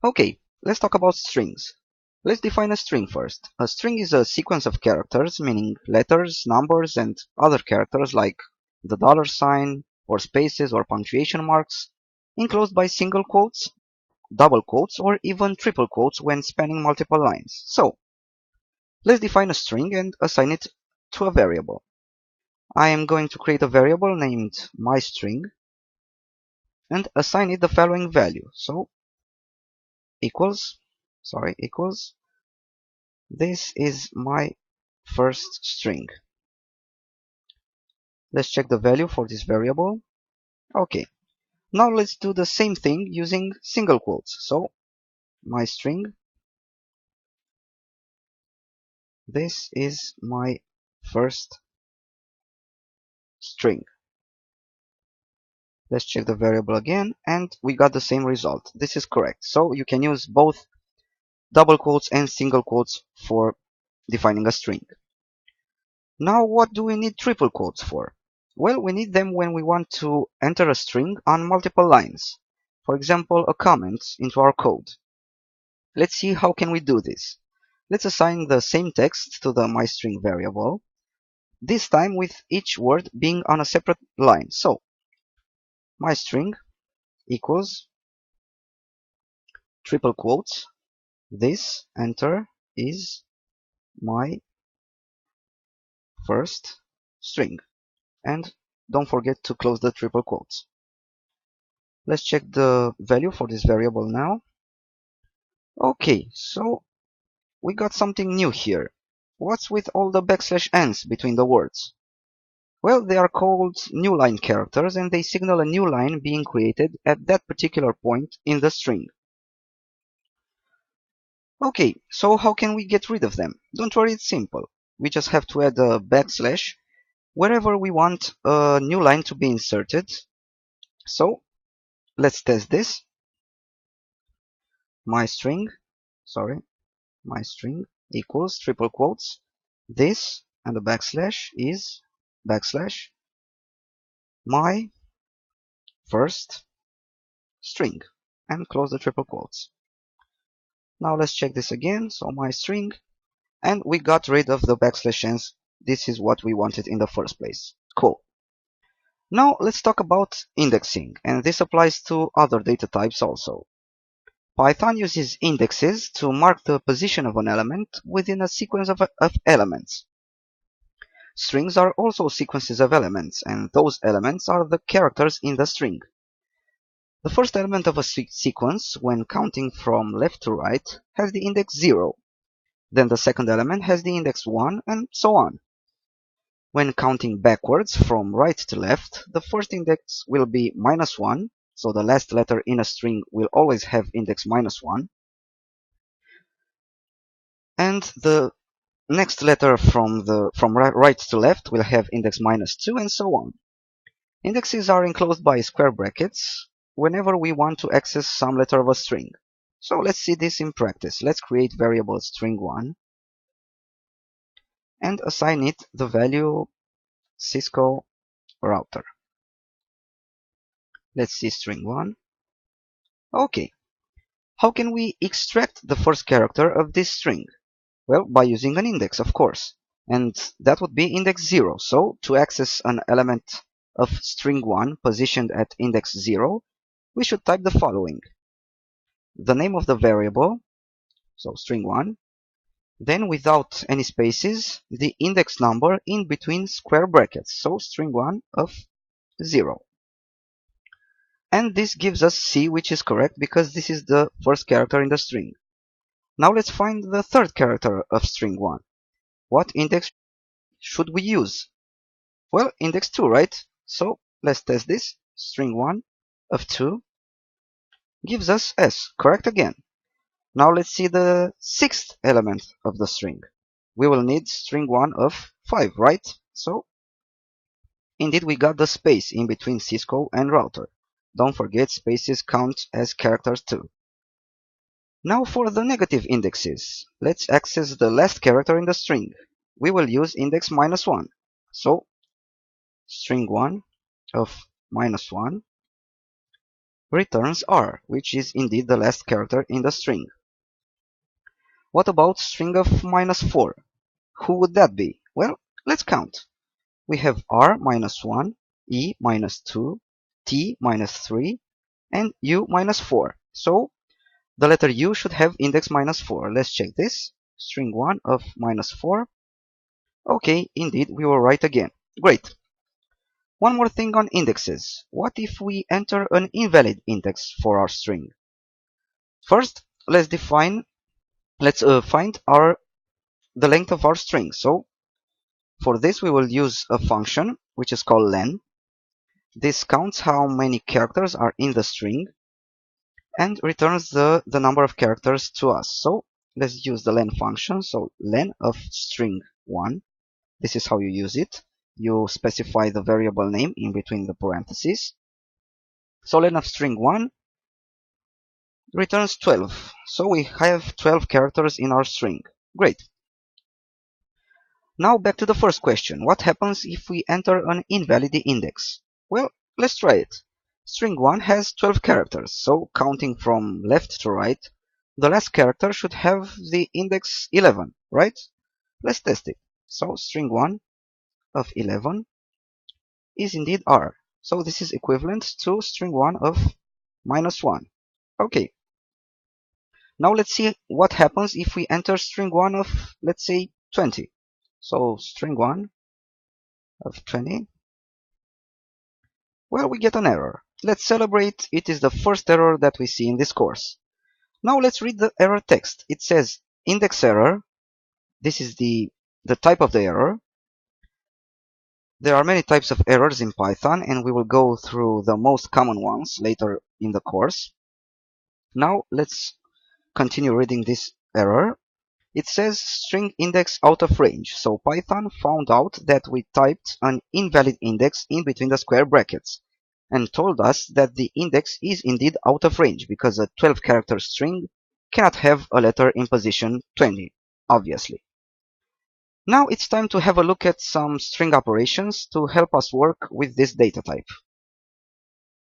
Okay, let's talk about strings. Let's define a string first. A string is a sequence of characters, meaning letters, numbers, and other characters like the dollar sign, or spaces, or punctuation marks, enclosed by single quotes, double quotes, or even triple quotes when spanning multiple lines. So, let's define a string and assign it to a variable. I am going to create a variable named myString and assign it the following value. So, equals, equals, this is my first string. Let's check the value for this variable. Okay, now let's do the same thing using single quotes. So, my string, this is my first string. Let's check the variable again, and we got the same result. This is correct. So you can use both double quotes and single quotes for defining a string. Now, what do we need triple quotes for? Well, we need them when we want to enter a string on multiple lines. For example, a comment into our code. Let's see how can we do this. Let's assign the same text to the myString variable, this time with each word being on a separate line. So, myString equals triple quotes, this, enter, is my first string. And don't forget to close the triple quotes. Let's check the value for this variable now. Okay, so we got something new here. What's with all the \n's between the words? Well, they are called new line characters and they signal a new line being created at that particular point in the string. Okay, so how can we get rid of them? Don't worry, it's simple. We just have to add a backslash wherever we want a new line to be inserted. So let's test this. myString equals triple quotes, this, and the backslash is backslash my first string, and close the triple quotes. Now let's check this again. So myString, and we got rid of the \n's. This is what we wanted in the first place. Cool. Now let's talk about indexing, and this applies to other data types also. Python uses indexes to mark the position of an element within a sequence of elements. Strings are also sequences of elements, and those elements are the characters in the string. The first element of a sequence, when counting from left to right, has the index 0. Then the second element has the index 1, and so on. When counting backwards from right to left, the first index will be -1, so the last letter in a string will always have index -1. And the next letter from right to left will have index -2, and so on. Indexes are enclosed by square brackets whenever we want to access some letter of a string. So let's see this in practice. Let's create variable string1 and assign it the value Cisco router. Let's see string1. Okay. How can we extract the first character of this string? Well, by using an index, of course. And that would be index 0. So to access an element of string1 positioned at index 0, we should type the following. The name of the variable, so string1, then without any spaces, the index number in between square brackets, so string1 of 0. And this gives us C, which is correct because this is the first character in the string. Now let's find the third character of string1. What index should we use? Well, index 2, right? So let's test this. String1 of 2 gives us S, correct again. Now let's see the sixth element of the string. We will need string1 of 5, right? So indeed we got the space in between Cisco and router. Don't forget spaces count as characters too. Now for the negative indexes. Let's access the last character in the string. We will use index -1. So string1 of -1 returns R, which is indeed the last character in the string. What about string of -4? Who would that be? Well, let's count. We have R -1, E -2, T -3, and U -4. So the letter U should have index -4. Let's check this. String 1 of -4. Okay, indeed, we were right again. Great. One more thing on indexes. What if we enter an invalid index for our string? First, let's find the length of our string. So for this, we will use a function which is called len. This counts how many characters are in the string and returns the number of characters to us. So let's use the len function. So len of string 1. This is how you use it. You specify the variable name in between the parentheses. So len of string 1 returns 12. So we have 12 characters in our string. Great. Now back to the first question. What happens if we enter an invalid index? Well, let's try it. String 1 has 12 characters, so counting from left to right, the last character should have the index 11, right? Let's test it. So string 1 of 11 is indeed R. So this is equivalent to string 1 of -1. Okay. Now let's see what happens if we enter string 1 of, let's say, 20. So string 1 of 20. Well, we get an error. Let's celebrate. It is the first error that we see in this course. Now let's read the error text. It says index error. This is the type of the error. There are many types of errors in Python, and we will go through the most common ones later in the course. Now let's continue reading this error. It says string index out of range. So Python found out that we typed an invalid index in between the square brackets and told us that the index is indeed out of range because a 12-character string cannot have a letter in position 20, obviously. Now it's time to have a look at some string operations to help us work with this data type.